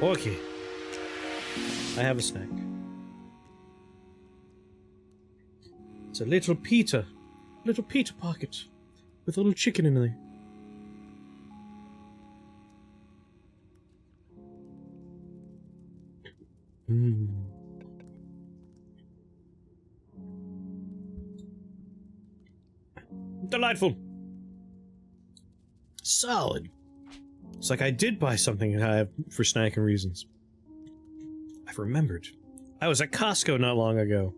Okay. I have a snack. It's a little pita pocket with a little chicken in there. Mmm. Delightful. Solid. It's like I did buy something for snacking reasons. I've remembered. I was at Costco not long ago.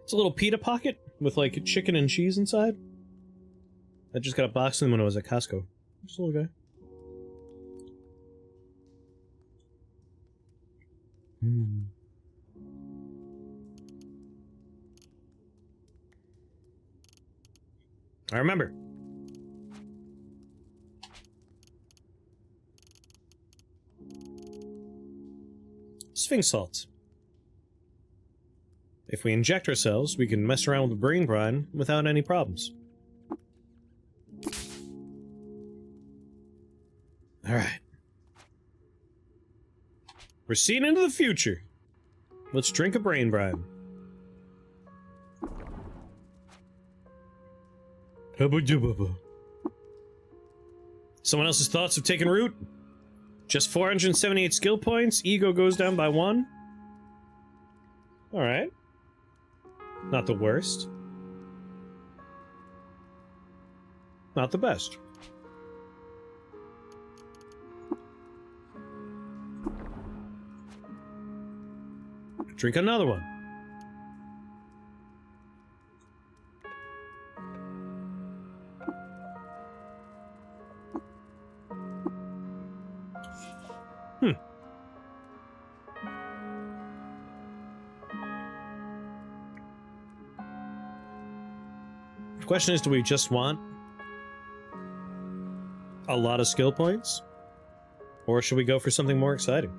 It's a little pita pocket with like chicken and cheese inside. I just got a box of them when I was at Costco. Just a little guy. Mm. I remember. Sphinx salt. If we inject ourselves, we can mess around with the brain brine without any problems. Alright. We're seeing into the future. Let's drink a brain brine. Someone else's thoughts have taken root? Just 478 skill points, ego goes down by 1. Alright. Not the worst. Not the best. Drink another one. The question is, do we just want a lot of skill points? Or should we go for something more exciting?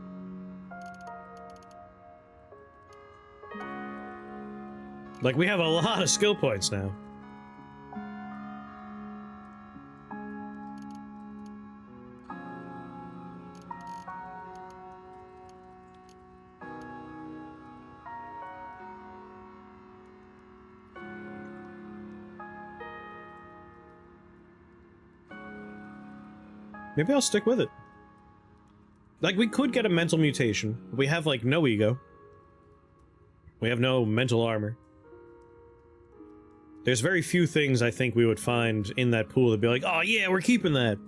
Like, we have a lot of skill points now. Maybe I'll stick with it. Like, we could get a mental mutation. We have, like, no ego. We have no mental armor. There's very few things I think we would find in that pool that'd be like, oh yeah, we're keeping that.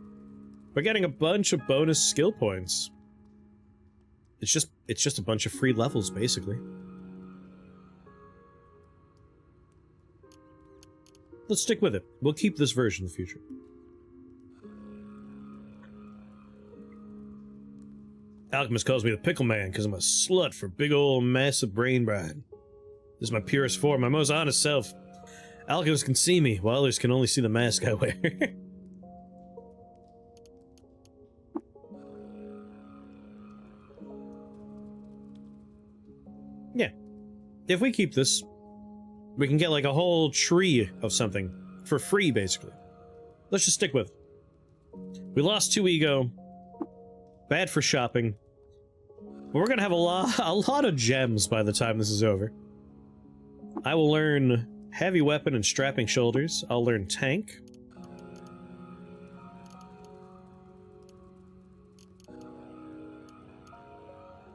We're getting a bunch of bonus skill points. It's just a bunch of free levels, basically. Let's stick with it. We'll keep this version in the future. Alchemist calls me the Pickle Man because I'm a slut for big ol' massive brain brine. This is my purest form, my most honest self. Alchemists can see me, while others can only see the mask I wear. Yeah. If we keep this, we can get like a whole tree of something for free, basically. Let's just stick with it. We lost 2 ego. Bad for shopping. But we're gonna have a lot of gems by the time this is over. I will learn heavy weapon and strapping shoulders. I'll learn tank.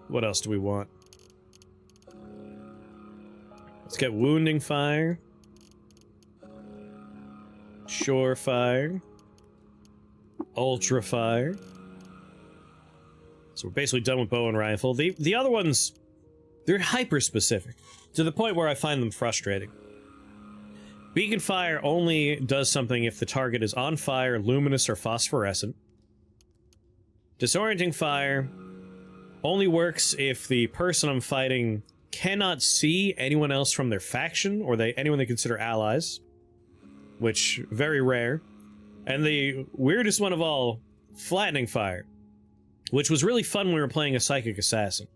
What else do we want? Let's get wounding fire. Sure fire. Ultra fire. So we're basically done with bow and rifle. The other ones, they're hyper-specific, to the point where I find them frustrating. Beacon fire only does something if the target is on fire, luminous, or phosphorescent. Disorienting fire only works if the person I'm fighting cannot see anyone else from their faction, or anyone they consider allies. Which, very rare. And the weirdest one of all, flattening fire. Which was really fun when we were playing a psychic assassin.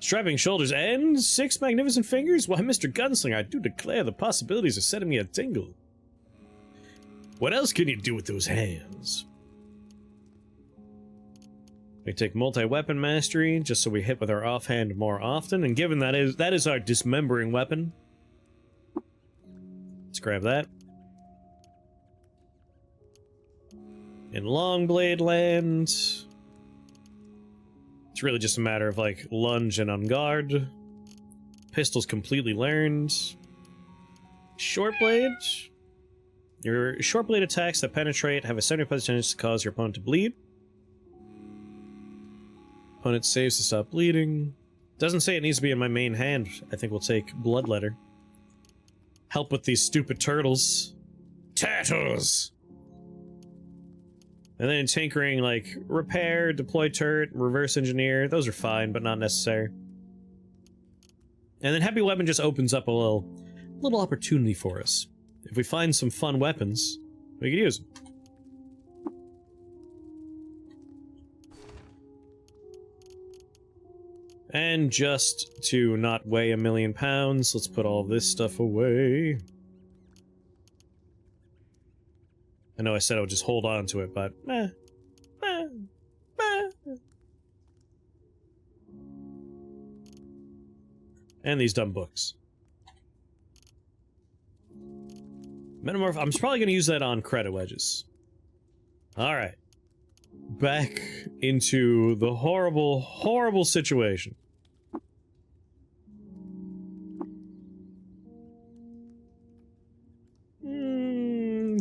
Strapping shoulders and 6 magnificent fingers? Why, Mr. Gunslinger, I do declare the possibilities are setting me a tingle. What else can you do with those hands? We take multi-weapon mastery, just so we hit with our offhand more often, and given that is our dismembering weapon. Let's grab that. In long blade land, it's really just a matter of like lunge and on guard. Pistol's completely learned. Short blade. Your short blade attacks that penetrate have a 70% chance to cause your opponent to bleed. Opponent saves to stop bleeding. Doesn't say it needs to be in my main hand. I think we'll take Bloodletter. Help with these stupid turtles. Turtles! And then tinkering, like, repair, deploy turret, reverse engineer. Those are fine, but not necessary. And then heavy weapon just opens up a little opportunity for us. If we find some fun weapons, we can use them. And just to not weigh 1,000,000 pounds, let's put all this stuff away. I know I said I would just hold on to it, but and these dumb books. Metamorph. I'm probably going to use that on credit wedges. Alright. Back into the horrible, horrible situation.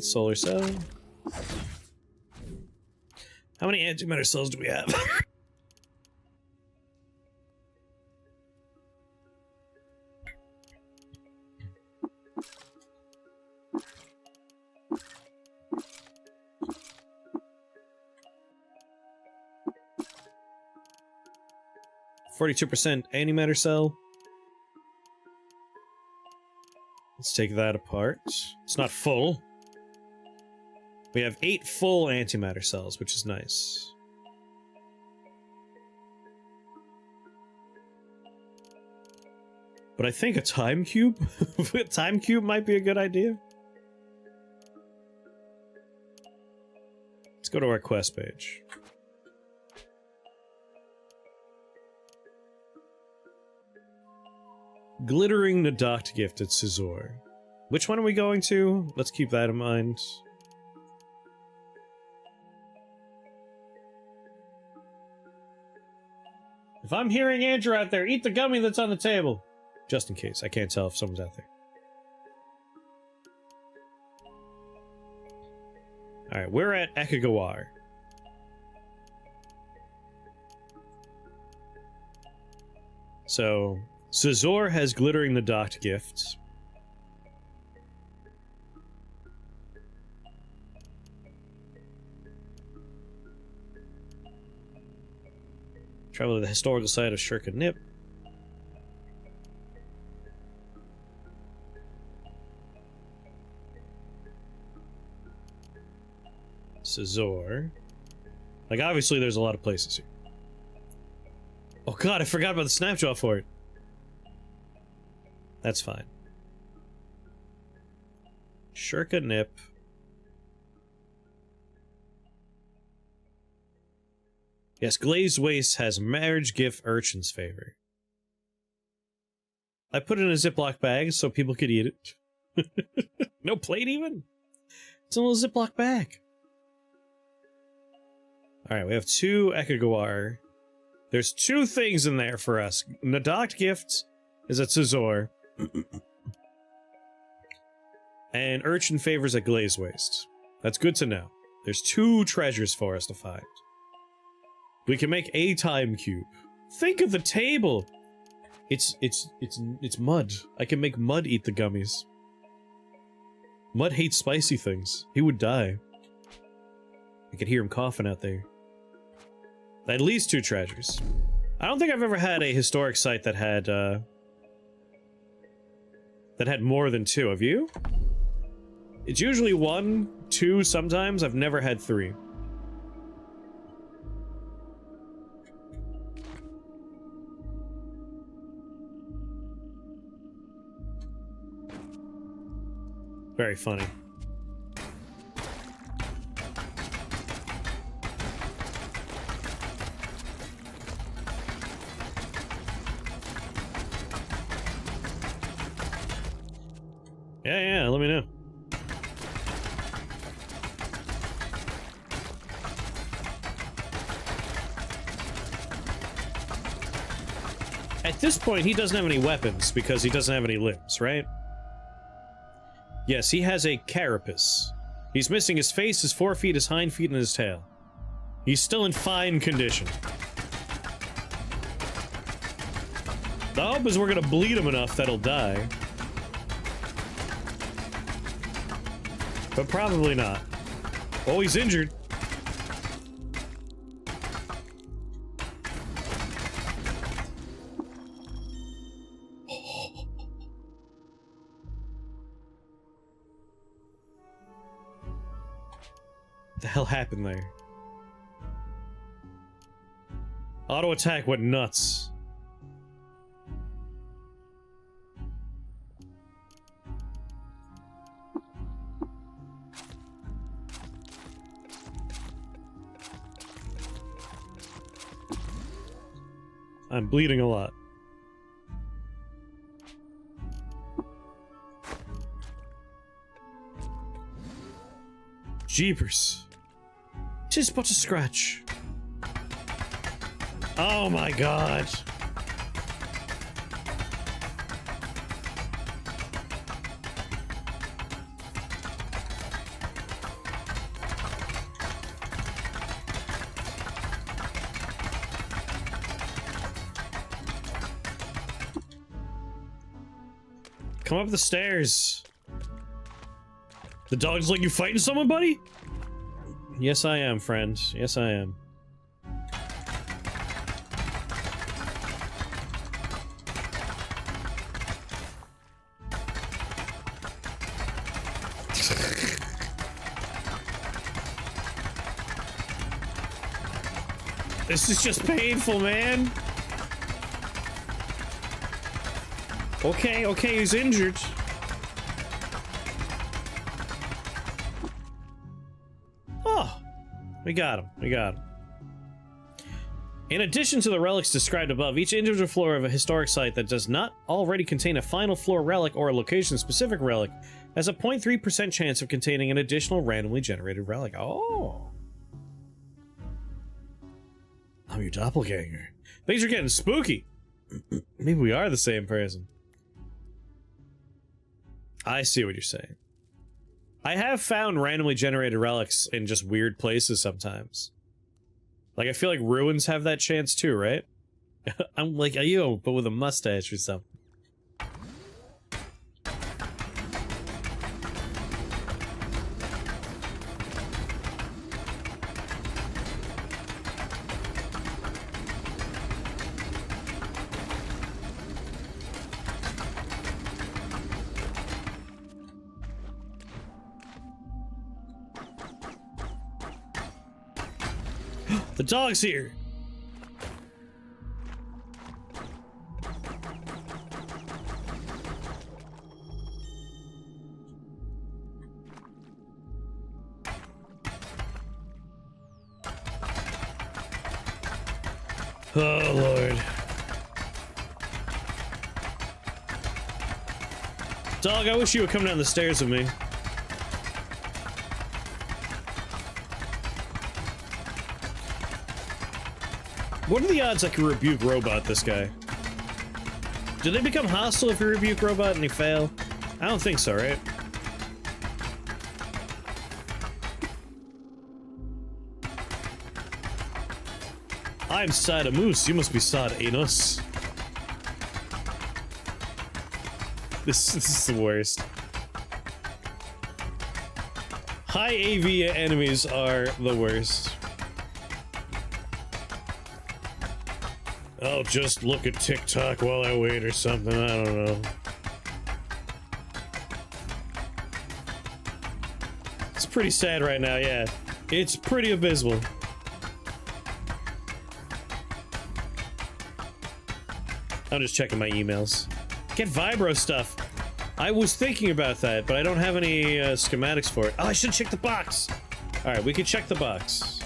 Solar cell. How many antimatter cells do we have? %42 antimatter cell. Let's take that apart. It's not full. We have 8 full antimatter cells, which is nice. But I think a time cube? A time cube might be a good idea. Let's go to our quest page. Glittering the docked gift at Cyborg. Which one are we going to? Let's keep that in mind. If I'm hearing Andrew out there, eat the gummy that's on the table. Just in case. I can't tell if someone's out there. Alright, we're at Ekagawar. So, Cyborg has glittering the docked gift. Travel to the historical site of Shurka Nip. Cyborg. Like, obviously there's a lot of places here. Oh god, I forgot about the snapshot for it. That's fine. Shurka Nip. Yes, Glazed Waste has marriage gift urchin's favor. I put it in a Ziploc bag so people could eat it. No plate even? It's a little Ziploc bag. Alright, we have 2 Ekagawar. There's 2 things in there for us. The docked gift is at Cyborg. And urchin favors at Glazed Waste. That's good to know. There's 2 treasures for us to find. We can make a time cube. Think of the table! It's Mud. I can make Mud eat the gummies. Mud hates spicy things. He would die. I could hear him coughing out there. At least 2 treasures. I don't think I've ever had a historic site that had more than 2. Have you? It's usually 1, 2 sometimes. I've never had 3. Very funny. Yeah, let me know. At this point, he doesn't have any weapons because he doesn't have any limbs, right? Yes, he has a carapace. He's missing his face, his forefeet, his hind feet, and his tail. He's still in fine condition. The hope is we're gonna bleed him enough that he'll die. But probably not. Oh, he's injured. What the hell happened there? Auto attack went nuts. I'm bleeding a lot. Jeepers. 'Tis but a scratch. Oh my god. Come up the stairs. The dog's like, you fighting someone, buddy? Yes, I am, friend. Yes, I am. This is just painful, man. Okay, he's injured. Oh, we got him. In addition to the relics described above, each individual floor of a historic site that does not already contain a final floor relic or a location-specific relic has a 0.3% chance of containing an additional randomly generated relic. Oh. I'm your doppelganger. Things are getting spooky. Maybe we are the same person. I see what you're saying. I have found randomly generated relics in just weird places sometimes. Like, I feel like ruins have that chance too, right? I'm like you, but with a mustache or something. The dog's here! Oh, Lord. Dog, I wish you would come down the stairs with me. What are the odds I can rebuke robot this guy? Do they become hostile if you rebuke robot and you fail? I don't think so, right? I'm Sad a Moose, you must be Sad Anus. This is the worst. High AV enemies are the worst. I'll just look at TikTok while I wait or something, I don't know. It's pretty sad right now, yeah. It's pretty abysmal. I'm just checking my emails. Get Vibro stuff. I was thinking about that, but I don't have any schematics for it. Oh, I should check the box. Alright, we can check the box.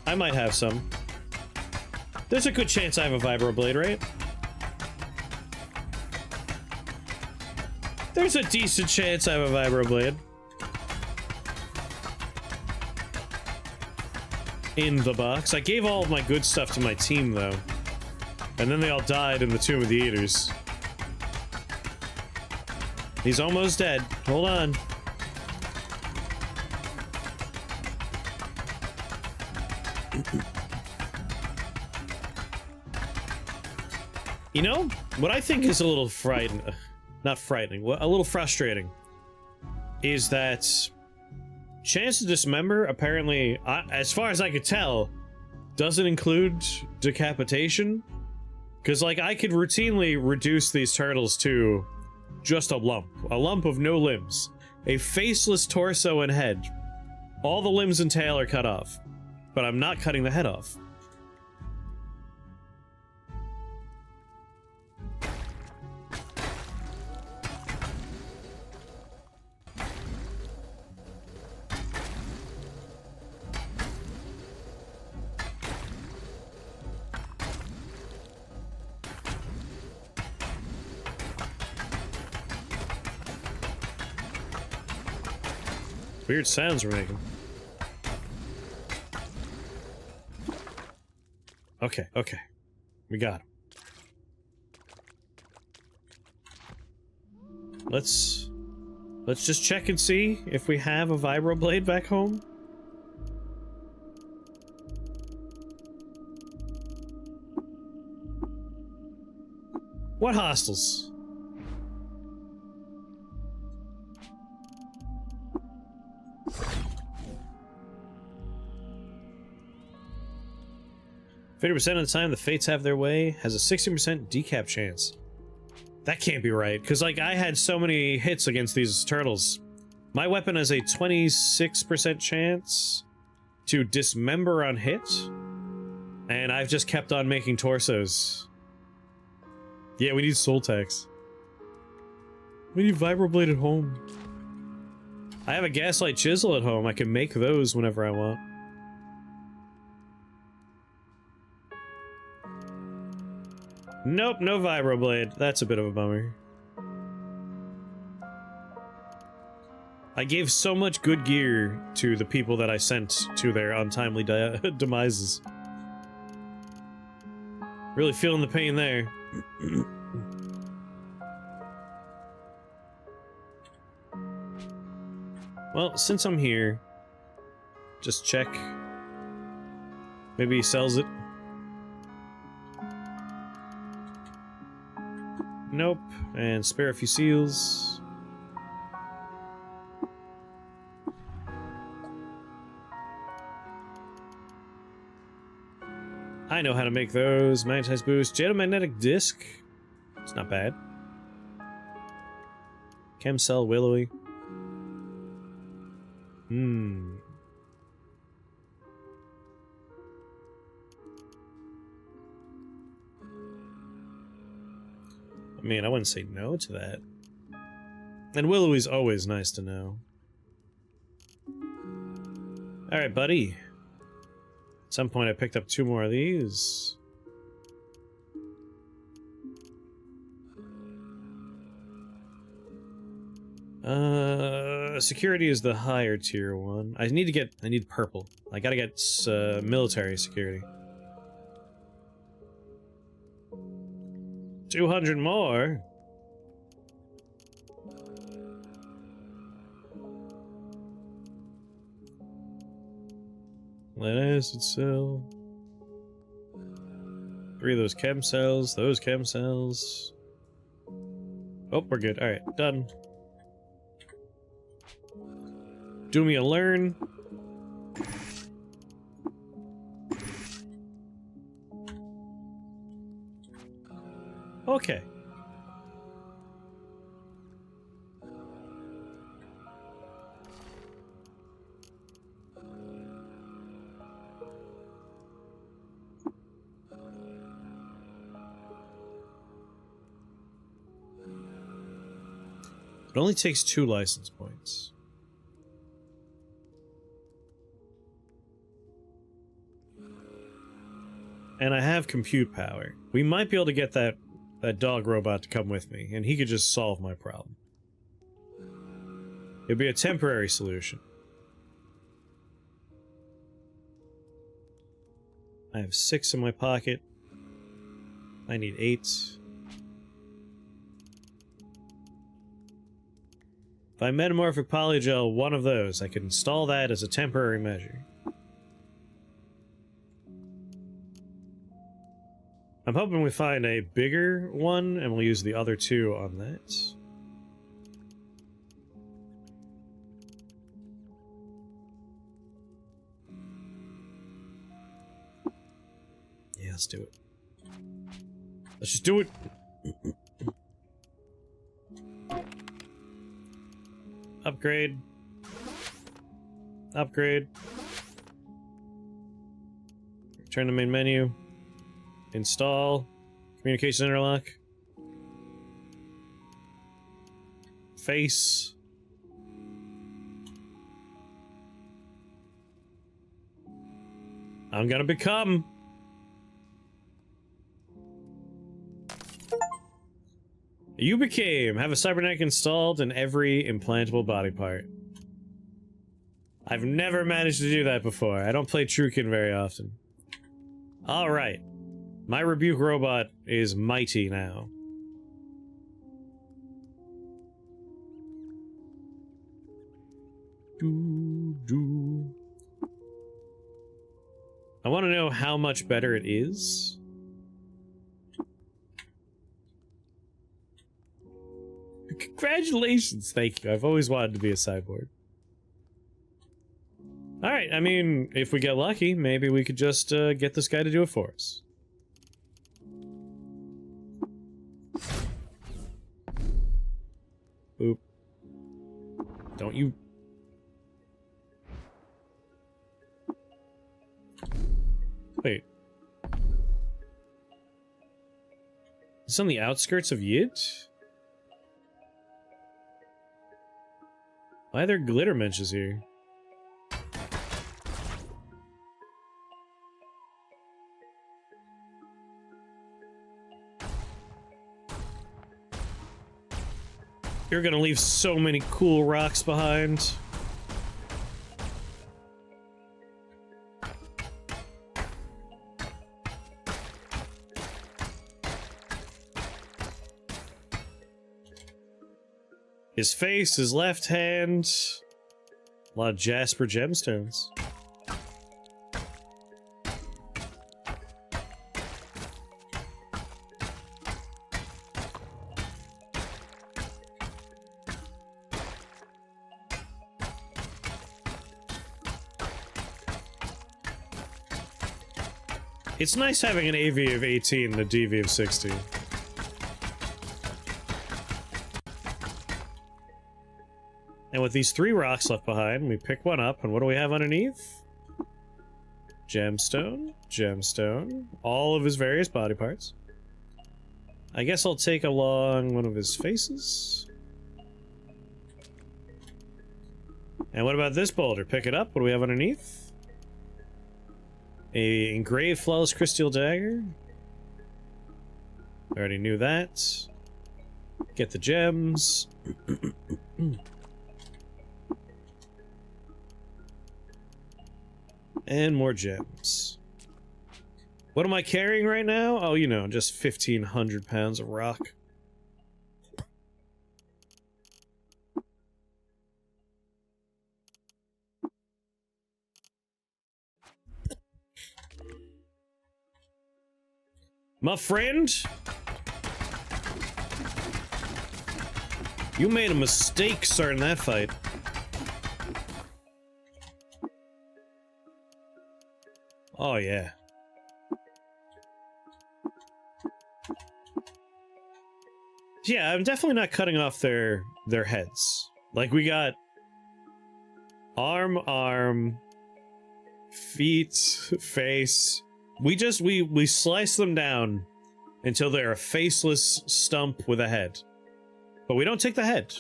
I might have some. There's a good chance I have a vibroblade, right? There's a decent chance I have a vibroblade. In the box. I gave all of my good stuff to my team, though. And then they all died in the Tomb of the Eaters. He's almost dead. Hold on. You know, what I think is a little frightening, not frightening, a little frustrating, is that Chance to Dismember, apparently, as far as I could tell, doesn't include decapitation. Because, like, I could routinely reduce these turtles to just a lump of no limbs, a faceless torso and head. All the limbs and tail are cut off, but I'm not cutting the head off. Weird sounds we're making. Okay, okay. We got him. Let's just check and see if we have a vibroblade back home. What hostels? "50% of the time the fates have their way, has a 60% decap chance." That can't be right, because, like, I had so many hits against these turtles. My weapon has a 26% chance to dismember on hit, and I've just kept on making torsos. Yeah, we need soul tax. We need vibroblade at home. I have a gaslight chisel at home. I can make those whenever I want. Nope, no vibroblade. That's a bit of a bummer. I gave so much good gear to the people that I sent to their untimely demises. Really feeling the pain there. Well, since I'm here, just check. Maybe he sells it. Nope. And spare a few seals. I know how to make those. Magnetized boost. Geomagnetic disc. It's not bad. Chemcell willowy. I mean, I wouldn't say no to that. And willowy's always nice to know. Alright, buddy. At some point I picked up 2 more of these. Security is the higher tier one. I need purple. I gotta get military security. 200 more. Lead acid cell. 3 of those chem cells. Those chem cells. Oh, we're good. All right, done. Do me a learn. Okay. It only takes 2 license points. And I have compute power. We might be able to get that dog robot to come with me, and he could just solve my problem. It'd be a temporary solution. I have 6 in my pocket. I need 8. If I metamorphic polygel one of those, I could install that as a temporary measure. I'm hoping we find a bigger one, and we'll use the other 2 on that. Yeah, let's do it. Let's just do it! Upgrade. Upgrade. Return to main menu. Install. Communication interlock. Face. I'm gonna become. You became. Have a cybernetic installed in every implantable body part. I've never managed to do that before. I don't play Truekin very often. Alright. My rebuke robot is mighty now. I want to know how much better it is. Congratulations, thank you. I've always wanted to be a cyborg. Alright, I mean, if we get lucky, maybe we could just get this guy to do it for us. Boop. Don't you... Wait. Is this on the outskirts of Yid? Why are there glitter mentions here? You're gonna leave so many cool rocks behind. His face, his left hand. A lot of Jasper gemstones. It's nice having an AV of 18 and a DV of 60. And with these 3 rocks left behind, we pick one up, and what do we have underneath? Gemstone, gemstone, all of his various body parts. I guess I'll take along one of his faces. And what about this boulder? Pick it up, what do we have underneath? A engraved flawless crystal dagger. I already knew that. Get the gems. And more gems. What am I carrying right now? Oh, you know, just 1,500 pounds of rock. My friend? You made a mistake starting that fight. Oh, yeah. Yeah, I'm definitely not cutting off their heads. Like, we got arm, feet, face. We slice them down until they're a faceless stump with a head. But we don't take the head.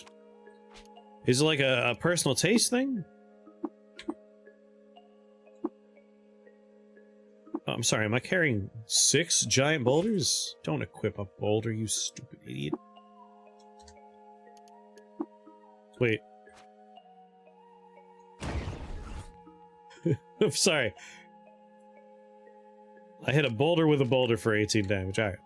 Is it like a personal taste thing? Oh, I'm sorry, am I carrying 6 giant boulders? Don't equip a boulder, you stupid idiot. Wait. I'm sorry. I hit a boulder with a boulder for 18 damage. Alright.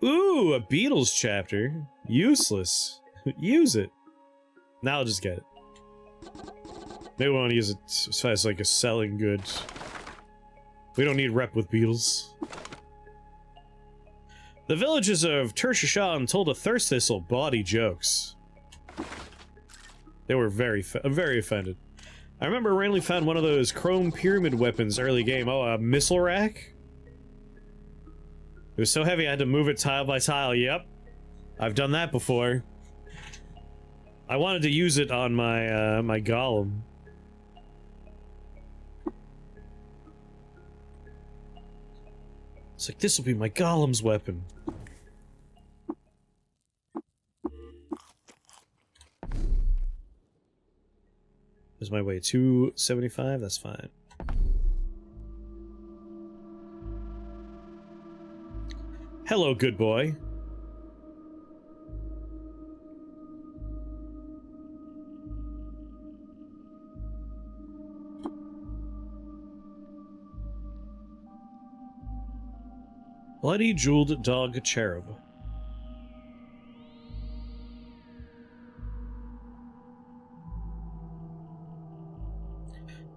Ooh, a Beatles chapter. Useless. Use it. Now I'll just get it. Maybe we want to use it as like a selling good. We don't need rep with Beatles. The villagers of Tershashan told a thirst thistle bawdy jokes. They were very offended. I remember randomly found one of those chrome pyramid weapons early game. Oh, a missile rack? It was so heavy I had to move it tile by tile. Yep. I've done that before. I wanted to use it on my, my golem. It's like, this will be my golem's weapon. Is my way 275? That's fine. Hello, good boy. Bloody jeweled dog cherub.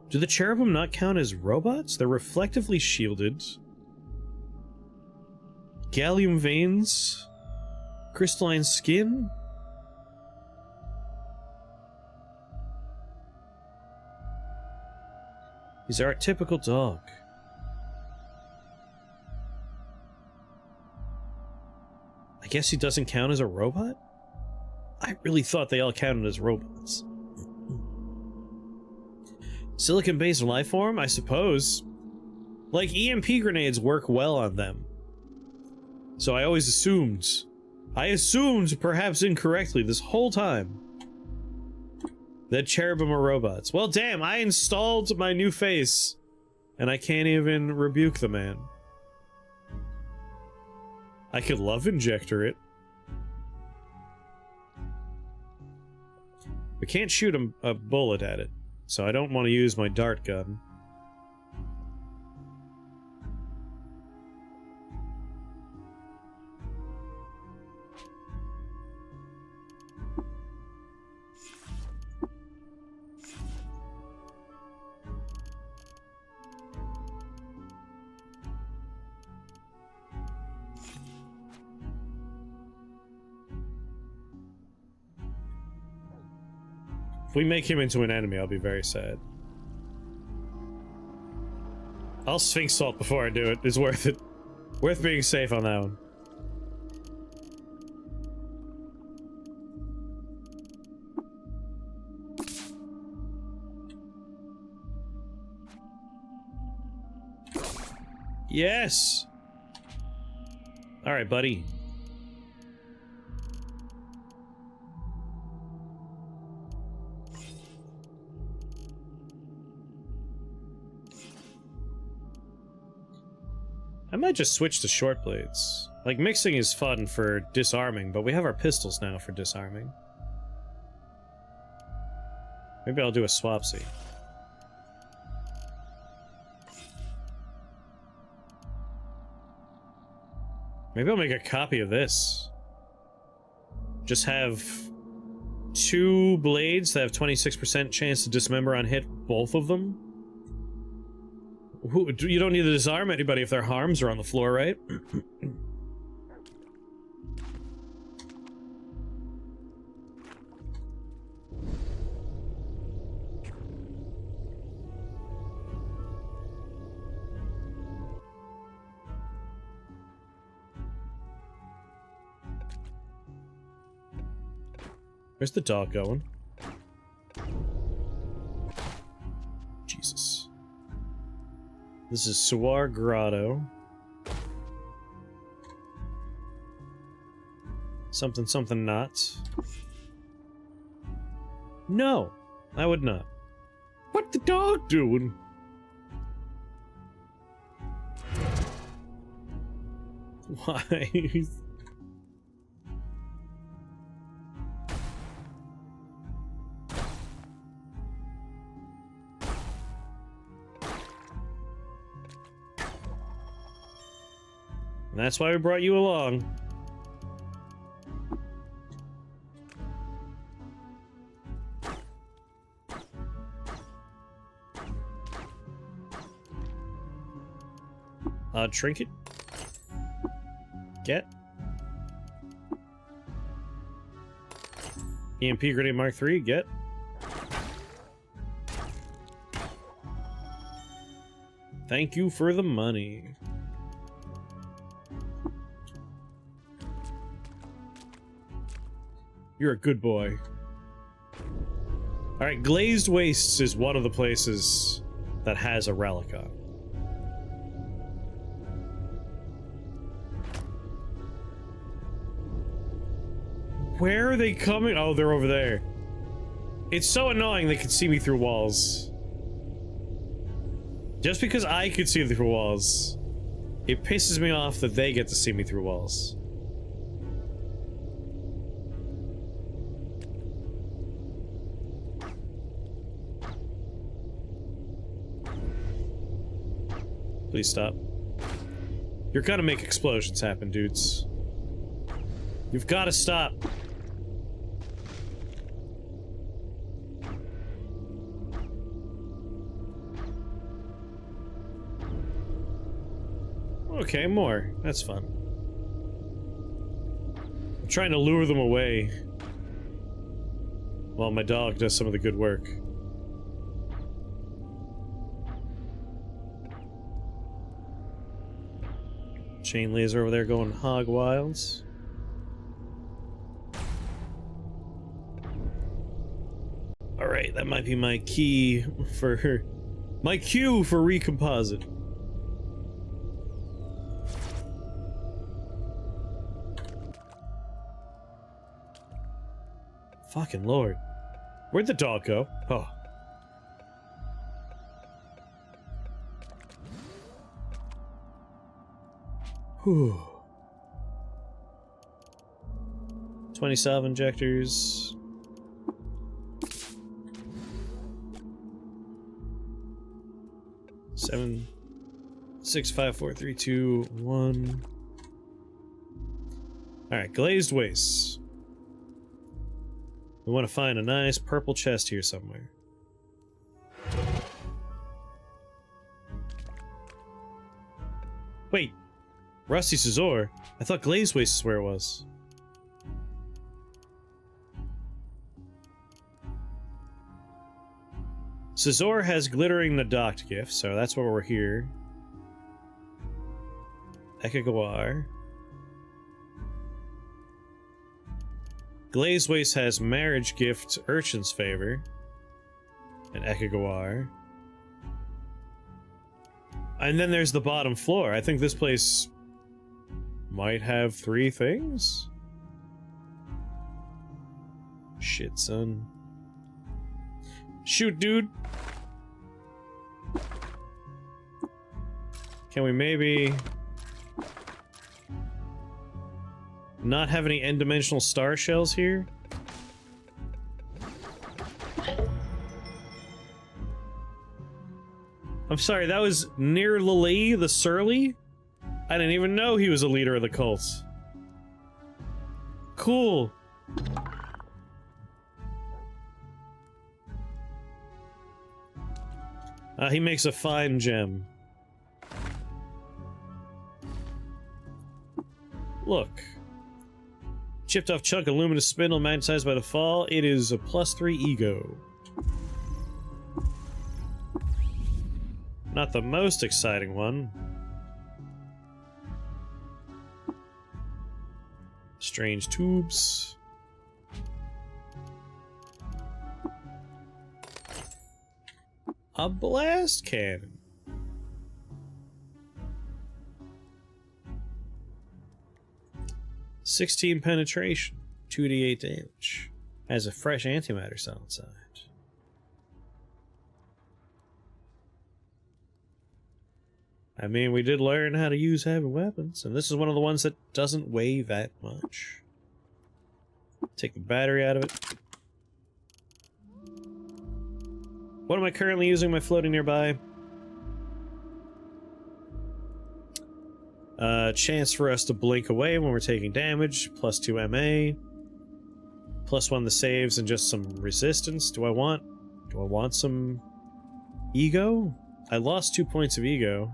Do the cherubim not count as robots? They're reflectively shielded. Gallium veins? Crystalline skin? These are a typical dog. I guess he doesn't count as a robot? I really thought they all counted as robots. Silicon-based life form, I suppose. Like, EMP grenades work well on them. So I always assumed. I assumed, perhaps incorrectly, this whole time, that cherubim are robots. Well, damn, I installed my new face, and I can't even rebuke the man. I could love injector it. We can't shoot a bullet at it, so I don't want to use my dart gun. If we make him into an enemy, I'll be very sad. I'll Sphinx Salt before I do it. It's worth it. Worth being safe on that one. Yes! Alright, buddy. I might just switch to short blades. Like, mixing is fun for disarming, but we have our pistols now for disarming. Maybe I'll do a swapsy. Maybe I'll make a copy of this. Just have 2 blades that have 26% chance to dismember on hit, both of them. You don't need to disarm anybody if their arms are on the floor, right? Where's the dog going? Jesus. This is Suar Grotto. Something, something not. No, I would not. What the dog doing? Why? And that's why we brought you along. Trinket. Get. EMP Grenade Mark III, get. Thank you for the money. You're a good boy. Alright, Glazed Wastes is one of the places that has a relic on. Where are they coming? Oh, they're over there. It's so annoying they can see me through walls. Just because I could see through walls, it pisses me off that they get to see me through walls. Please stop. You're gonna make explosions happen, dudes. You've gotta stop. Okay, more. That's fun. I'm trying to lure them away while my dog does some of the good work. Chain laser over there going hog wilds. Alright, that might be my key for... my cue for recomposite. Fucking lord. Where'd the dog go? Oh. Whew. 20 salve injectors. Seven, 6, 5, 4, 3, 2, 1. Alright, glazed wastes. We want to find a nice purple chest here somewhere. Wait, Rusty Scizor? I thought glazed waste is where it was. Scizor has glittering the docked gift, so that's why we're here. Ekagawar. Glazed Waste has marriage gift, Urchin's favor, and Ekagawar. And then there's the bottom floor. I think this place might have 3 things? Shit, son. Shoot, dude! Can we maybe... not have any n-dimensional star shells here? I'm sorry, that was Nir Lali the Surly? I didn't even know he was a leader of the cult. Cool. He makes a fine gem. Look. Chipped off chunk of luminous spindle magnetized by the fall. It is a +3 ego. Not the most exciting one. Strange tubes. A blast cannon. "16 penetration, 2d8 damage. Has a fresh antimatter cell inside." I mean, we did learn how to use heavy weapons, and this is one of the ones that doesn't weigh that much. Take the battery out of it. What am I currently using? My floating nearby? Chance for us to blink away when we're taking damage, +2 MA, +1 the saves, and just some resistance. Do I want some ego? I lost 2 points of ego.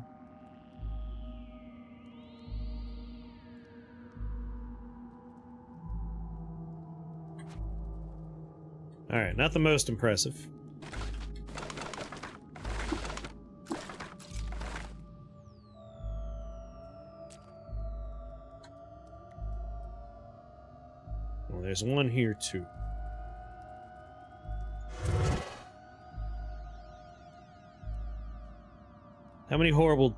Alright, not the most impressive. Well, there's one here too. How many horrible...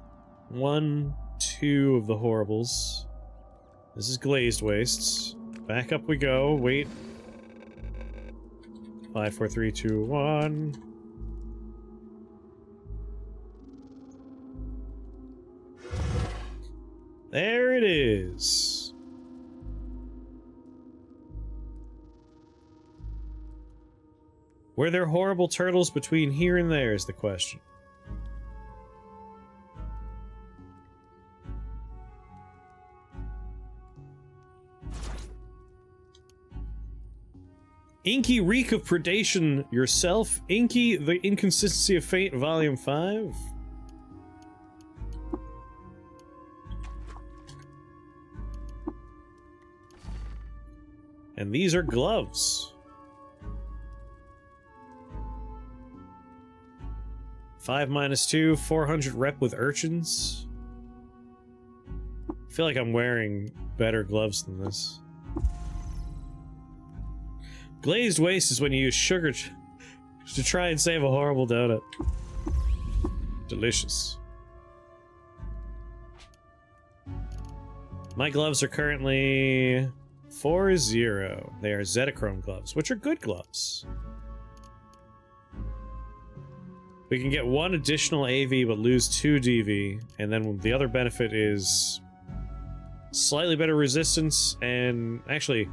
1, 2 of the horribles. This is glazed wastes. Back up we go, wait. 5, 4, 3, 2, 1. There it is. Were there horrible turtles between here and there is the question. Inky Reek of Predation yourself. Inky, The Inconsistency of Fate, Volume 5. And these are gloves. 5 minus 2, 400 rep with urchins. I feel like I'm wearing better gloves than this. Glazed waste is when you use sugar to try and save a horrible donut. Delicious. My gloves are currently 4-0. They are Zetachrome gloves, which are good gloves. We can get 1 additional AV but lose 2 DV, and then the other benefit is slightly better resistance and actually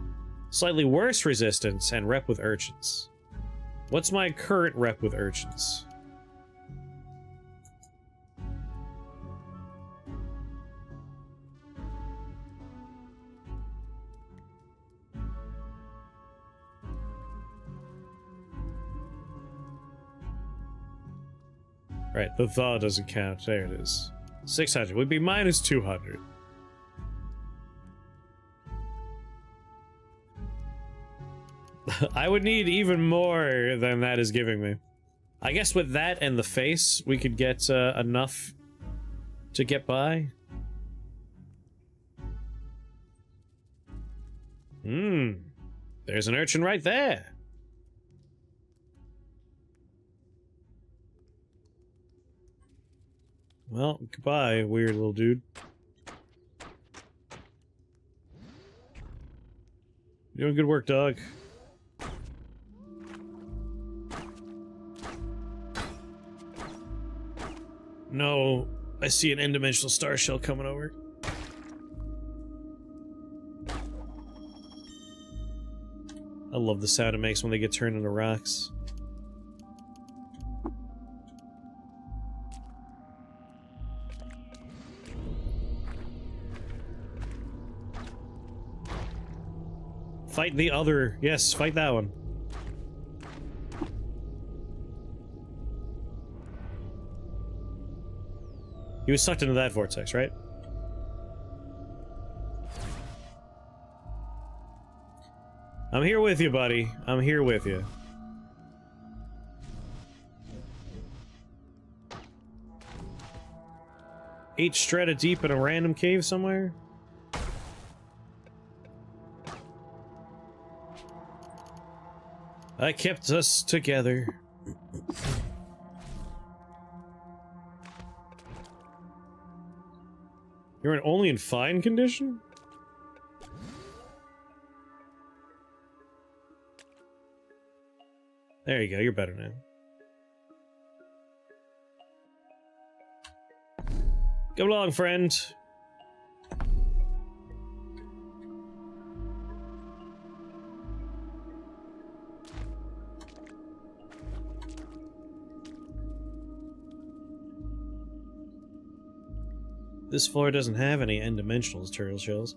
slightly worse resistance and rep with urchins. What's my current rep with urchins? Right, the thaw doesn't count. There it is. 600 would be minus 200. I would need even more than that is giving me. I guess with that and the face, we could get enough to get by. There's an urchin right there. Well, goodbye, weird little dude. Doing good work, dog. No, I see an n-dimensional star shell coming over. I love the sound it makes when they get turned into rocks. Fight the other. Yes, fight that one. He was sucked into that vortex, right? I'm here with you, buddy. I'm here with you. Eight strata deep in a random cave somewhere? I kept us together. You're only in fine condition? There you go, you're better now. Come along, friend. This floor doesn't have any n-dimensional turtle shells.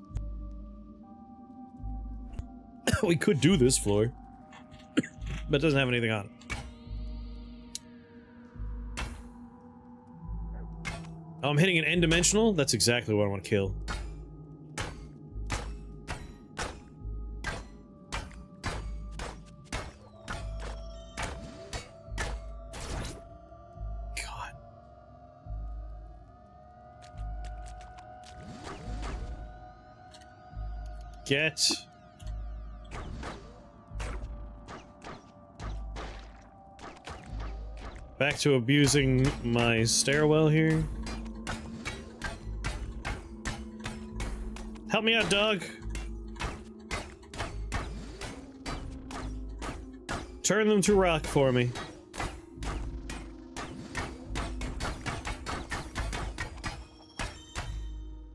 We could do this floor. But it doesn't have anything on it. Oh, I'm hitting an n-dimensional? That's exactly what I want to kill. God. Get... back to abusing my stairwell here. Help me out, DOGG. Turn them to rock for me.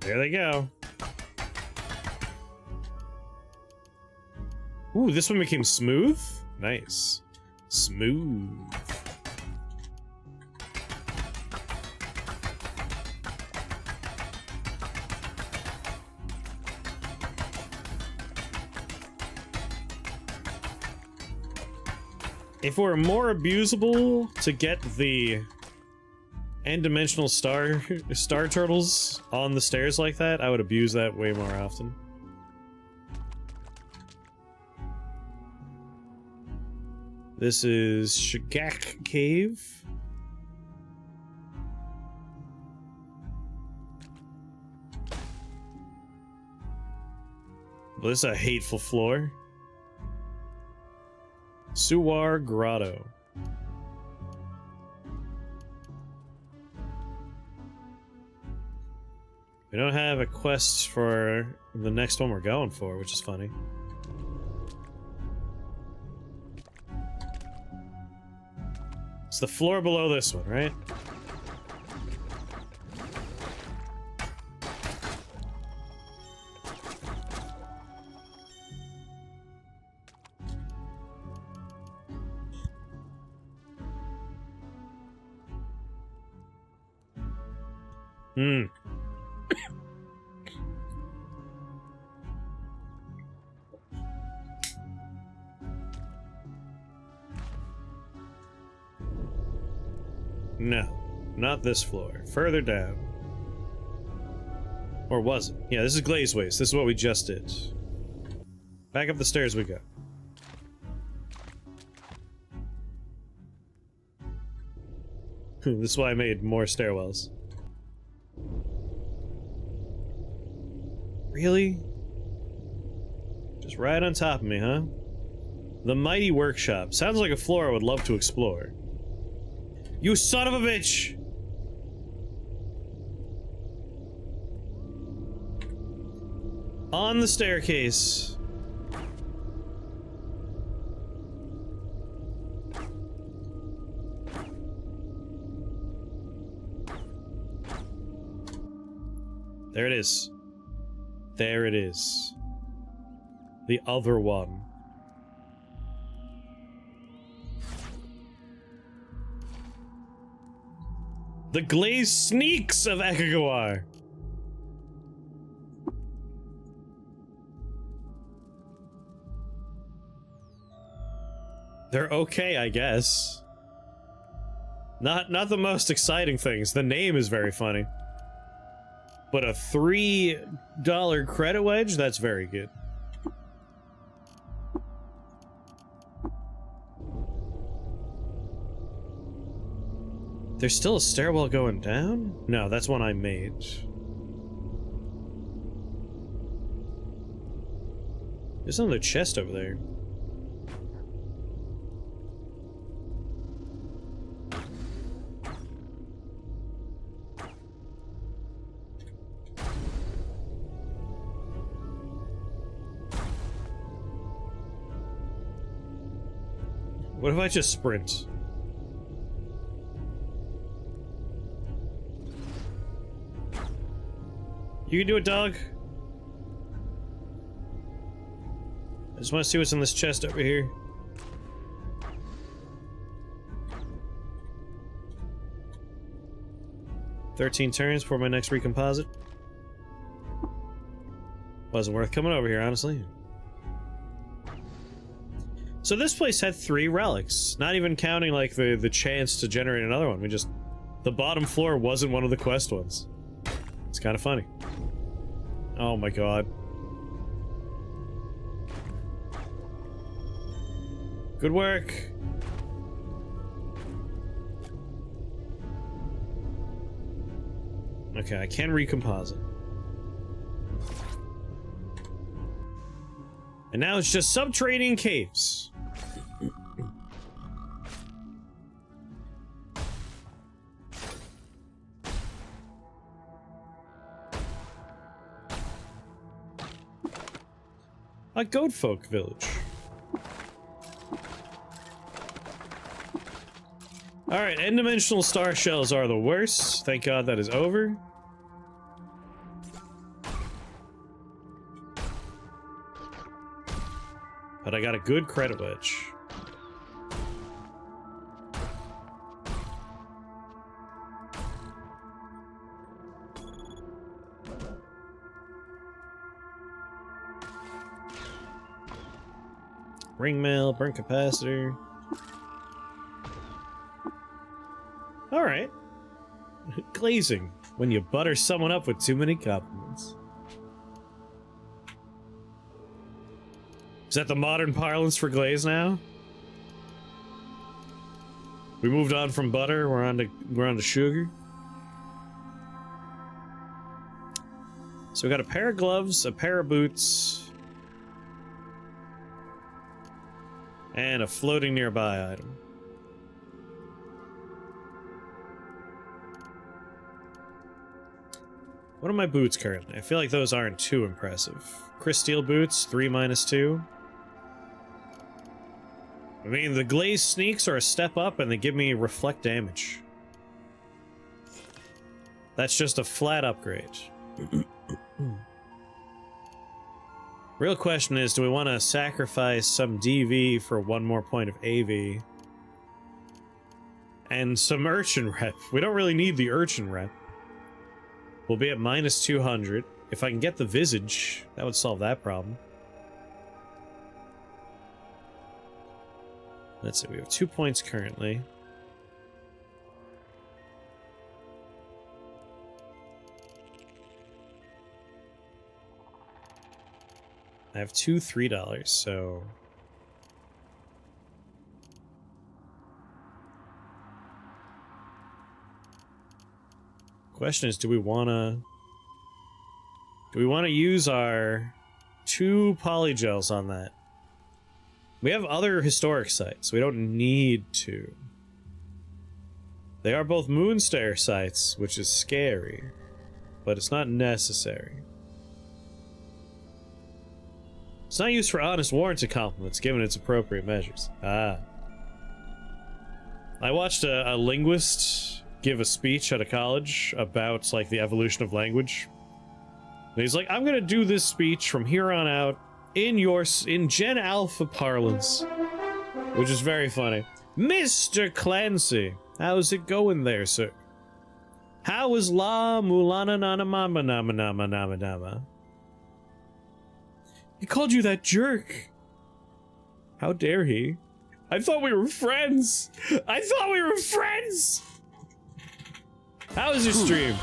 There they go. Ooh, this one became smooth? Nice. Smooth. If we're more abusable to get the n-dimensional star turtles on the stairs like that, I would abuse that way more often. This is Shagak Cave. Well, this is a hateful floor. Suwar Grotto. We don't have a quest for the next one we're going for, which is funny. It's the floor below this one, right? No, not this floor. Further down. Or was it? Yeah, this is Glaze Waste. This is what we just did. Back up the stairs we go. This is why I made more stairwells. Really? Just right on top of me, huh? The Mighty Workshop. Sounds like a floor I would love to explore. You son of a bitch! On the staircase. There it is. There it is. The other one. The glazed sneaks of Ekagawar. They're okay, I guess. Not the most exciting things. The name is very funny. But a $3 credit wedge? That's very good. There's still a stairwell going down? No, that's one I made. There's another chest over there. What if I just sprint? You can do it, DOGG. I just want to see what's in this chest over here. 13 turns for my next recomposite. Wasn't worth coming over here, honestly. So this place had 3 relics, not even counting like the chance to generate another one. The bottom floor wasn't one of the quest ones. It's kind of funny. Oh my god. Good work. Okay, I can recompose it. And now it's just subterranean caves. A goat folk village. Alright, end-dimensional star shells are the worst. Thank god that is over. But I got a good credit wedge. Ring mail, burnt capacitor. Alright. Glazing. When you butter someone up with too many compliments. Is that the modern parlance for glaze now? We moved on from butter, we're on to sugar. So we got a pair of gloves, a pair of boots, and a floating nearby item. What are my boots currently? I feel like those aren't too impressive. Chris Steel boots, 3-2. I mean, the glaze sneaks are a step up and they give me reflect damage. That's just a flat upgrade. Real question is, do we want to sacrifice some DV for 1 more point of AV? And some urchin rep. We don't really need the urchin rep. We'll be at -200. If I can get the visage, that would solve that problem. Let's see, we have 2 points currently. I have 2 $3, so... Question is, do we want to use our 2 polygels on that? We have other historic sites. We don't need to. They are both Moonstair sites, which is scary, but it's not necessary. It's not used for honest warranted compliments, given its appropriate measures. Ah. I watched a linguist give a speech at a college about, like, the evolution of language. And he's like, I'm gonna do this speech from here on out in Gen Alpha parlance. Which is very funny. Mr. Clancy, how's it going there, sir? How is La Mulana Nana Mama Nama Nama Nama Nama? He called you that jerk. How dare he? I thought we were friends. I thought we were friends. How was your stream?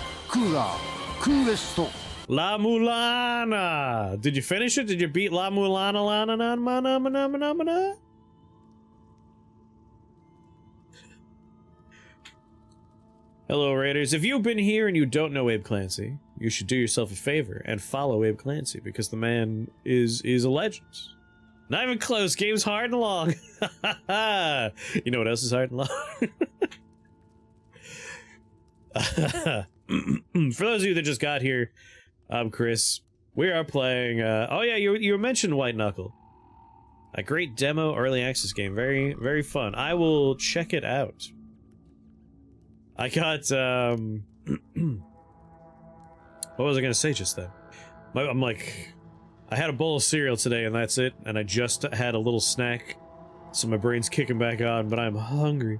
La Mulana. Did you finish it? Did you beat La Mulana Lana Nama Nama Nama Nama? Hello, Raiders. If you've been here and you don't know Abe Clancy, you should do yourself a favor and follow Abe Clancy, because the man is a legend. Not even close. Game's hard and long. You know what else is hard and long? For those of you that just got here, I'm Chris. We are playing, oh yeah, you mentioned White Knuckle. A great demo early access game. Very, very fun. I will check it out. I got, what was I gonna say just then? I'm like, I had a bowl of cereal today and that's it, and I just had a little snack, so my brain's kicking back on, but I'm hungry.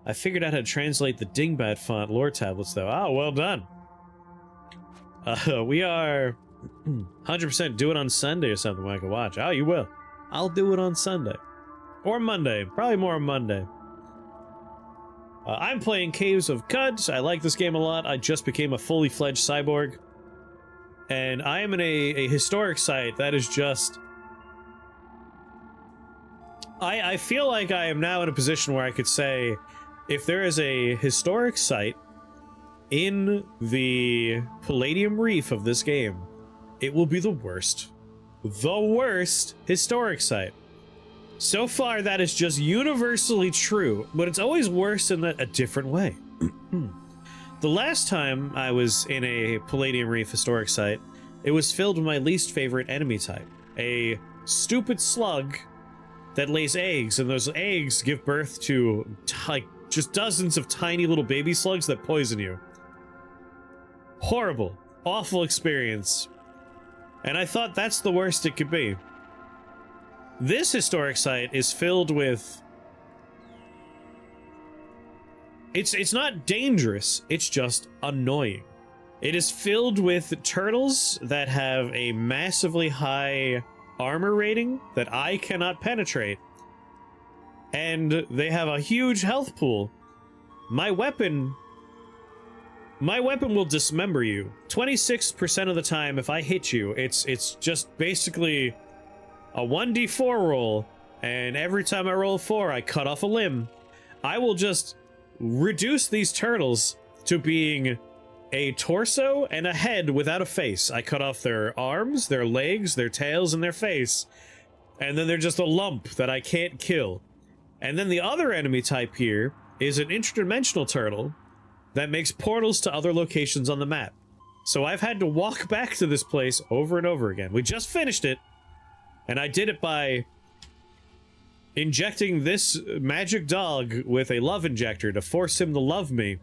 I figured out how to translate the dingbat font lore tablets, though. Oh, well done. We are 100% do it on Sunday or something I can watch. Oh, you will. I'll do it on Sunday. Or Monday. Probably more on Monday. I'm playing Caves of Qud. I like this game a lot. I just became a fully fledged cyborg. And I am in a historic site that is just... I feel like I am now in a position where I could say, if there is a historic site in the Palladium Reef of this game, it will be the worst. The worst historic site. So far, that is just universally true, but it's always worse in a different way. The last time I was in a Palladium Reef historic site, it was filled with my least favorite enemy type. A stupid slug that lays eggs, and those eggs give birth to, like, just dozens of tiny little baby slugs that poison you. Horrible. Awful experience. And I thought that's the worst it could be. This historic site is filled with... It's not dangerous, it's just annoying. It is filled with turtles that have a massively high armor rating that I cannot penetrate. And they have a huge health pool. My weapon will dismember you. 26% of the time if I hit you, it's just basically a 1d4 roll, and every time I roll a 4, I cut off a limb. I will just reduce these turtles to being a torso and a head without a face. I cut off their arms, their legs, their tails, and their face. And then they're just a lump that I can't kill. And then the other enemy type here is an interdimensional turtle that makes portals to other locations on the map. So I've had to walk back to this place over and over again. We just finished it, and I did it by injecting this magic dog with a love injector to force him to love me,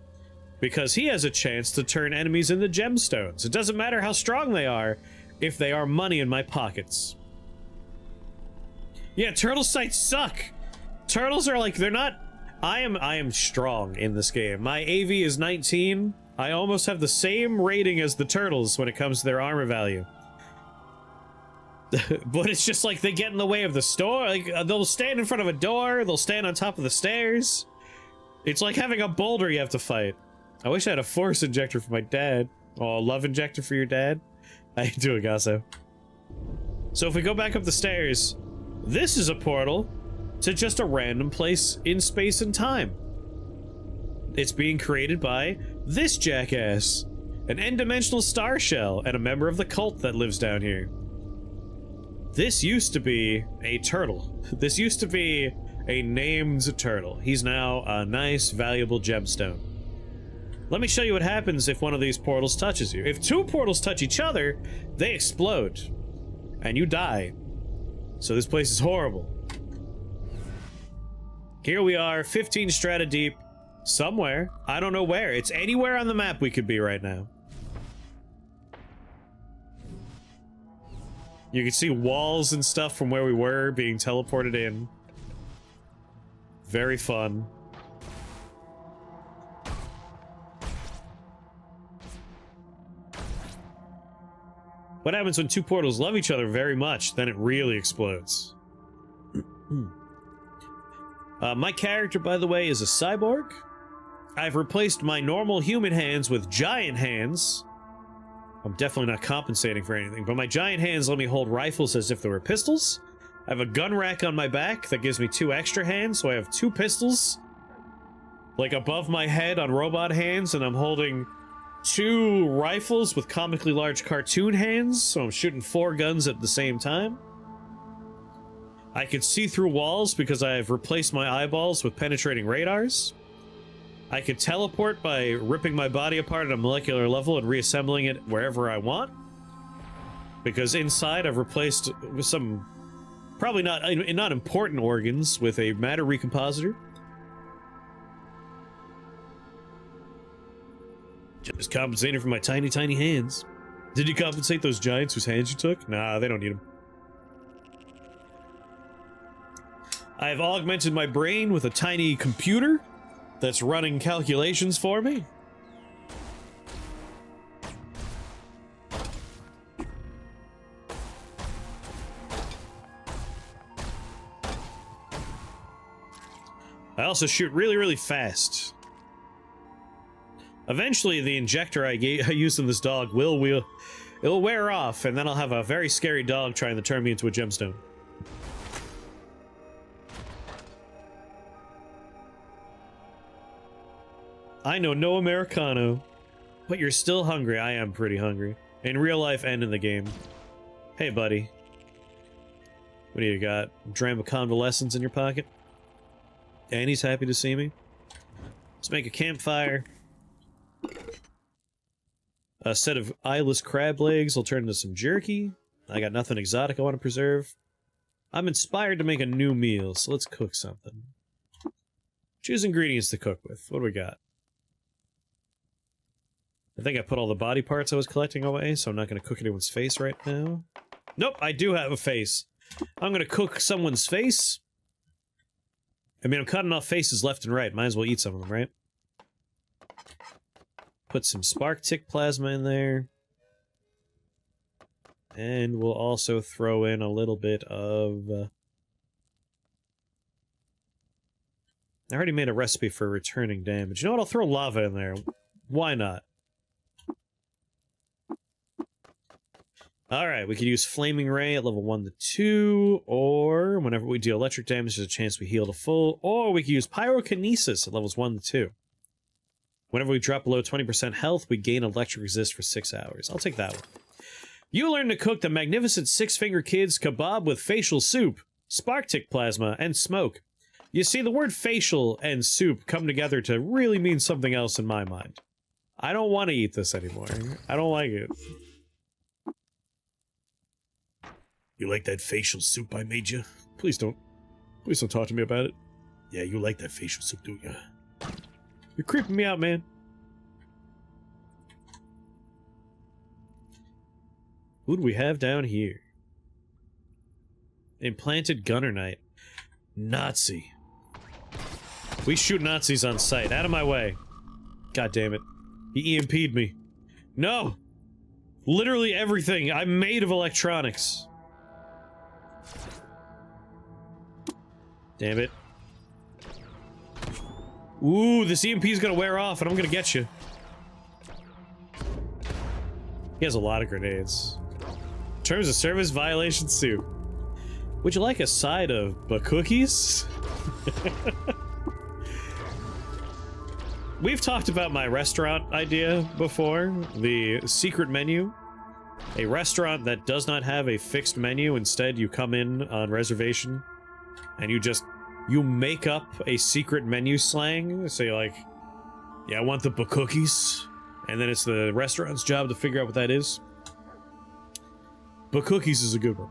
because he has a chance to turn enemies into gemstones. It doesn't matter how strong they are if they are money in my pockets. Yeah, turtle sites suck. Turtles are like, they're not... I am strong in this game. My AV is 19. I almost have the same rating as the turtles when it comes to their armor value. But it's just like they get in the way of the store. Like, they'll stand in front of a door. They'll stand on top of the stairs. It's like having a boulder you have to fight. I wish I had a force injector for my dad. Oh, a love injector for your dad? I do, Agasso. So if we go back up the stairs, this is a portal to just a random place in space and time. It's being created by this jackass, an n-dimensional star shell, and a member of the cult that lives down here. This used to be a turtle. This used to be a named turtle. He's now a nice, valuable gemstone. Let me show you what happens if one of these portals touches you. If two portals touch each other, they explode, and you die. So this place is horrible. Here we are, 15 strata deep, somewhere. I don't know where. It's anywhere on the map we could be right now. You can see walls and stuff from where we were being teleported in. Very fun. What happens when two portals love each other very much? Then it really explodes. My character, by the way, is a cyborg. I've replaced my normal human hands with giant hands. I'm definitely not compensating for anything, but my giant hands let me hold rifles as if they were pistols. I have a gun rack on my back that gives me 2 extra hands, so I have 2 pistols, like above my head on robot hands, and I'm holding 2 rifles with comically large cartoon hands, so I'm shooting 4 guns at the same time. I can see through walls because I have replaced my eyeballs with penetrating radars. I can teleport by ripping my body apart at a molecular level and reassembling it wherever I want. Because inside I've replaced with some probably not important organs with a matter recompositor. Just compensating for my tiny, tiny hands. Did you compensate those giants whose hands you took? Nah, they don't need them. I've augmented my brain with a tiny computer that's running calculations for me. I also shoot really, really fast. Eventually, the injector I used in this dog it'll wear off, and then I'll have a very scary dog trying to turn me into a gemstone. I know no Americano, but you're still hungry. I am pretty hungry. In real life and in the game. Hey, buddy. What do you got? A dram of convalescence in your pocket? And he's happy to see me. Let's make a campfire. A set of eyeless crab legs will turn into some jerky. I got nothing exotic I want to preserve. I'm inspired to make a new meal, so let's cook something. Choose ingredients to cook with. What do we got? I think I put all the body parts I was collecting away, so I'm not going to cook anyone's face right now. Nope, I do have a face. I'm going to cook someone's face. I mean, I'm cutting off faces left and right. Might as well eat some of them, right? Put some spark tick plasma in there. And we'll also throw in a little bit of... I already made a recipe for returning damage. You know what? I'll throw lava in there. Why not? Alright, we could use Flaming Ray at level 1 to 2, or whenever we deal electric damage, there's a chance we heal to full, or we could use Pyrokinesis at levels 1 to 2. Whenever we drop below 20% health, we gain electric resist for 6 hours. I'll take that one. You learn to cook the magnificent Six-Finger Kid's kebab with facial soup, spark tick plasma, and smoke. You see, the word facial and soup come together to really mean something else in my mind. I don't want to eat this anymore. I don't like it. You like that facial soup I made you? Please don't talk to me about it. Yeah, you like that facial soup, don't you? You're creeping me out, man. Who do we have down here? Implanted Gunner Knight. Nazi. We shoot Nazis on sight. Out of my way. God damn it. He EMP'd me. No! Literally everything. I'm made of electronics. Damn it. Ooh, this EMP is gonna wear off and I'm gonna get you. He has a lot of grenades. Terms of service violation soup. Would you like a side of cookies? We've talked about my restaurant idea before. The secret menu. A restaurant that does not have a fixed menu. Instead, you come in on reservation and you make up a secret menu slang. So you're like, yeah, I want the cookies. And then it's the restaurant's job to figure out what that is. Cookies is a good one.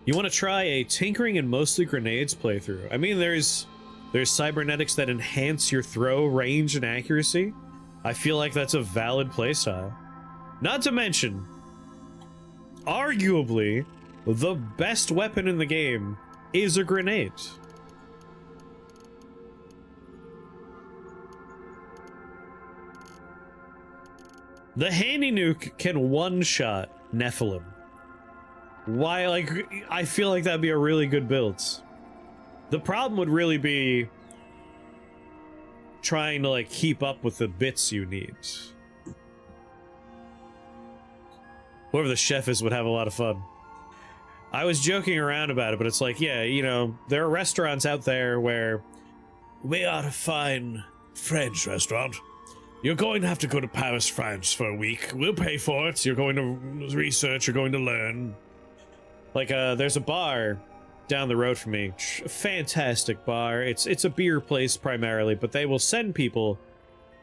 You want to try a tinkering and mostly grenades playthrough. I mean, there's cybernetics that enhance your throw range and accuracy. I feel like that's a valid playstyle. Not to mention, arguably, the best weapon in the game is a grenade. The handy nuke can one-shot Nephilim. Why, like, I feel like that'd be a really good build. The problem would really be trying to, like, keep up with the bits you need. Whoever the chef is would have a lot of fun. I was joking around about it, but it's like, yeah, you know, there are restaurants out there where we are a fine French restaurant. You're going to have to go to Paris, France for a week. We'll pay for it. You're going to research, you're going to learn. Like, there's a bar down the road from me. Fantastic bar. It's a beer place primarily, but they will send people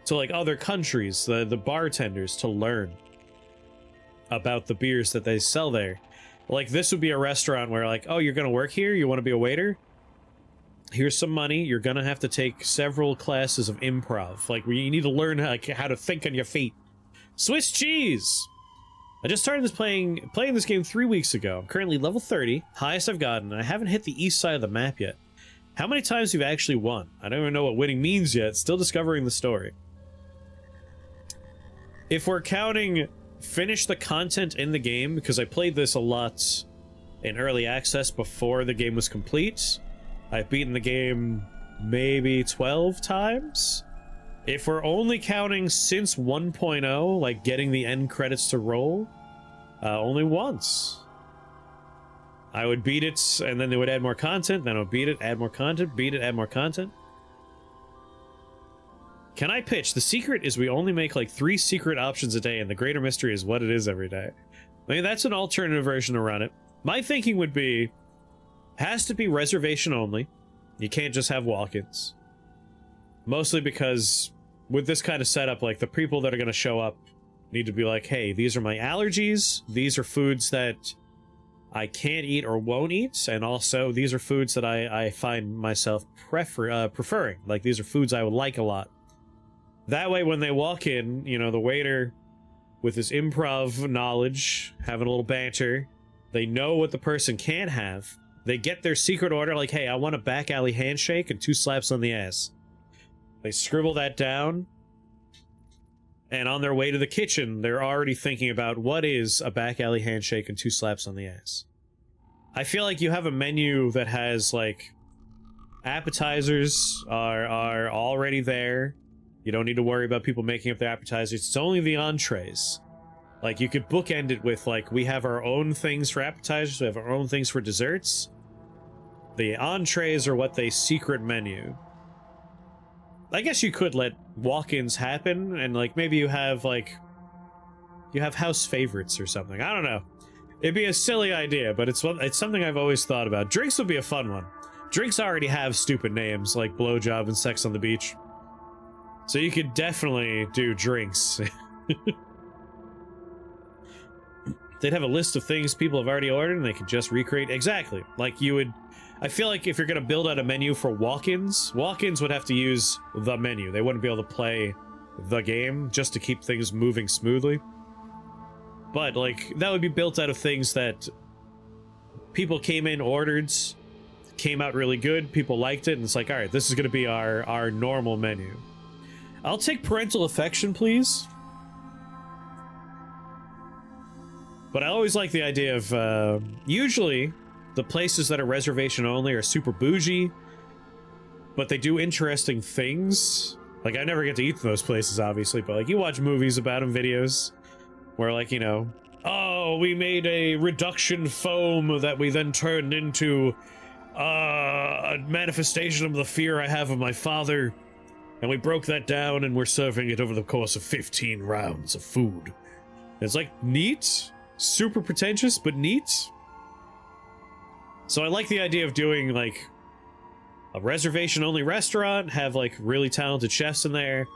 to, like, other countries, the bartenders, to learn about the beers that they sell there. Like, this would be a restaurant where, like, oh, you're gonna work here? You want to be a waiter? Here's some money. You're gonna have to take several classes of improv. Like, where you need to learn how to think on your feet. Swiss cheese! I just started playing this game 3 weeks ago. I'm currently level 30, highest I've gotten, and I haven't hit the east side of the map yet. How many times have you actually won? I don't even know what winning means yet. Still discovering the story. If we're counting finish the content in the game, because I played this a lot in early access before the game was complete, I've beaten the game maybe 12 times. If we're only counting since 1.0, like getting the end credits to roll, only once. I would beat it, and then they would add more content, then I would beat it, add more content, beat it, add more content. Can I pitch? The secret is we only make like 3 secret options a day, and the greater mystery is what it is every day. I mean, that's an alternative version to run it. My thinking would be, has to be reservation only. You can't just have walk-ins. Mostly because with this kind of setup, like, the people that are going to show up need to be like, hey, these are my allergies, these are foods that I can't eat or won't eat, and also these are foods that I find myself preferring. Like, these are foods I would like a lot. That way, when they walk in, you know, the waiter, with his improv knowledge, having a little banter, they know what the person can't have. They get their secret order, like, hey, I want a back alley handshake and 2 slaps on the ass. They scribble that down, and on their way to the kitchen, they're already thinking about what is a back alley handshake and 2 slaps on the ass. I feel like you have a menu that has, like, appetizers are already there. You don't need to worry about people making up their appetizers. It's only the entrees. Like, you could bookend it with, like, we have our own things for appetizers, we have our own things for desserts. The entrees are what they secret menu. I guess you could let walk-ins happen, and, like, maybe you have, like, you have house favorites or something. I don't know. It'd be a silly idea, but it's something I've always thought about. Drinks would be a fun one. Drinks already have stupid names, like blowjob and sex on the beach. So you could definitely do drinks. They'd have a list of things people have already ordered, and they could just recreate. Exactly. Like, you would... I feel like if you're going to build out a menu for walk-ins, walk-ins would have to use the menu. They wouldn't be able to play the game just to keep things moving smoothly. But, like, that would be built out of things that people came in, ordered, came out really good, people liked it, and it's like, alright, this is going to be our normal menu. I'll take parental affection, please. But I always like the idea of, usually, the places that are reservation only are super bougie, but they do interesting things. Like, I never get to eat in those places, obviously, but, like, you watch movies about them, videos, where, like, you know, oh, we made a reduction foam that we then turned into a manifestation of the fear I have of my father, and we broke that down, and we're serving it over the course of 15 rounds of food. It's, like, neat. Super pretentious, but neat. So I like the idea of doing, like, a reservation-only restaurant, have, like, really talented chefs in there,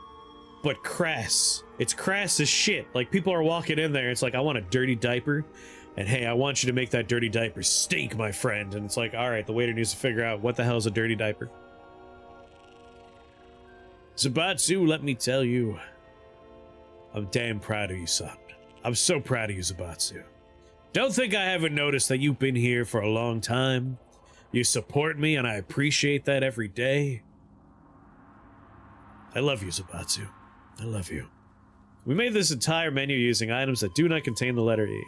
but crass. It's crass as shit. Like, people are walking in there, it's like, I want a dirty diaper, and hey, I want you to make that dirty diaper stink, my friend. And it's like, alright, the waiter needs to figure out what the hell is a dirty diaper. Zabatsu, let me tell you, I'm damn proud of you, son. I'm so proud of you, Zabatsu. Don't think I haven't noticed that you've been here for a long time. You support me, and I appreciate that every day. I love you, Zabatsu. I love you. We made this entire menu using items that do not contain the letter E.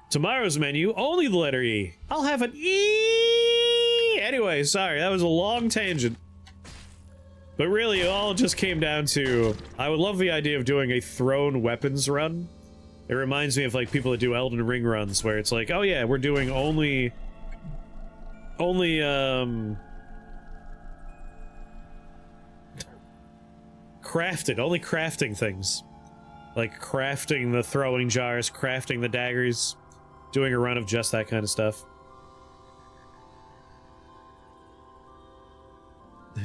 Tomorrow's menu, only the letter E. I'll have an E! Anyway, sorry, that was a long tangent. But really, it all just came down to, I would love the idea of doing a thrown weapons run. It reminds me of, like, people that do Elden Ring runs, where it's like, oh yeah, we're doing only crafting things. Like, crafting the throwing jars, crafting the daggers, doing a run of just that kind of stuff.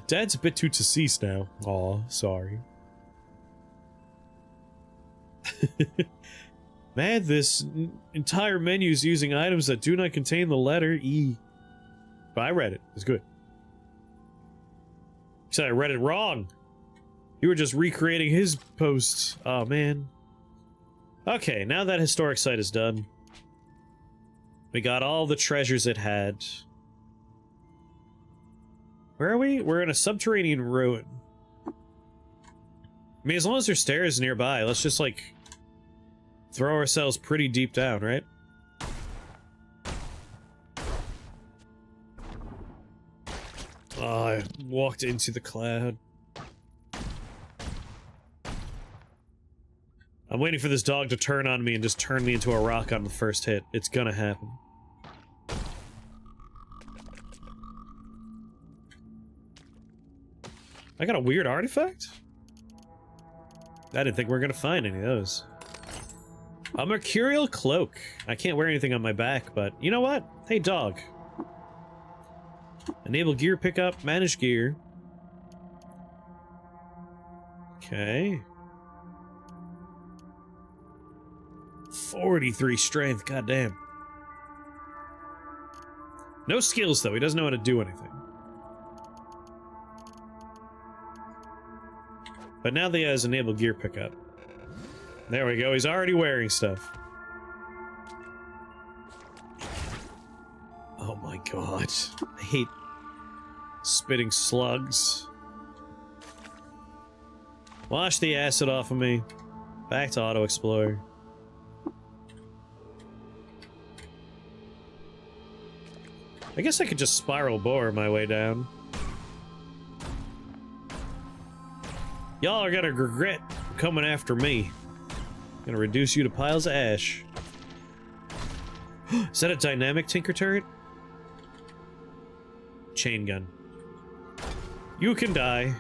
Dad's a bit too deceased now. Aw, sorry. Man, this entire menu's using items that do not contain the letter E. But I read it. It's good. Except I read it wrong. You were just recreating his posts. Oh, man. Okay, now that historic site is done. We got all the treasures it had. Where are we? We're in a subterranean ruin. I mean, as long as there's stairs nearby, let's just, like, throw ourselves pretty deep down, right? Oh, I walked into the cloud. I'm waiting for this dog to turn on me and just turn me into a rock on the first hit. It's gonna happen. I got a weird artifact? I didn't think we were gonna find any of those. A mercurial cloak. I can't wear anything on my back, but you know what? Hey, dog. Enable gear pickup, manage gear. Okay. 43 strength, goddamn. No skills, though. He doesn't know how to do anything. But now that he has enabled gear pickup. There we go, he's already wearing stuff. Oh my god. I hate spitting slugs. Wash the acid off of me. Back to Auto Explorer. I guess I could just spiral bore my way down. Y'all are gonna regret coming after me. I'm gonna reduce you to piles of ash. Is that a dynamic tinker turret? Chain gun. You can die.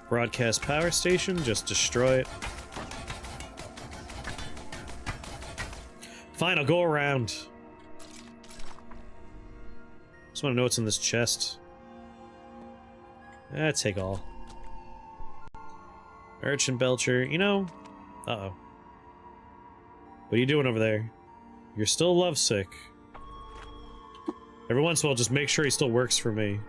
Broadcast power station, just destroy it. Fine, I'll go around. Just want to know what's in this chest. Take all. Urchin Belcher, you know... Uh-oh. What are you doing over there? You're still lovesick. Every once in a while, just make sure he still works for me.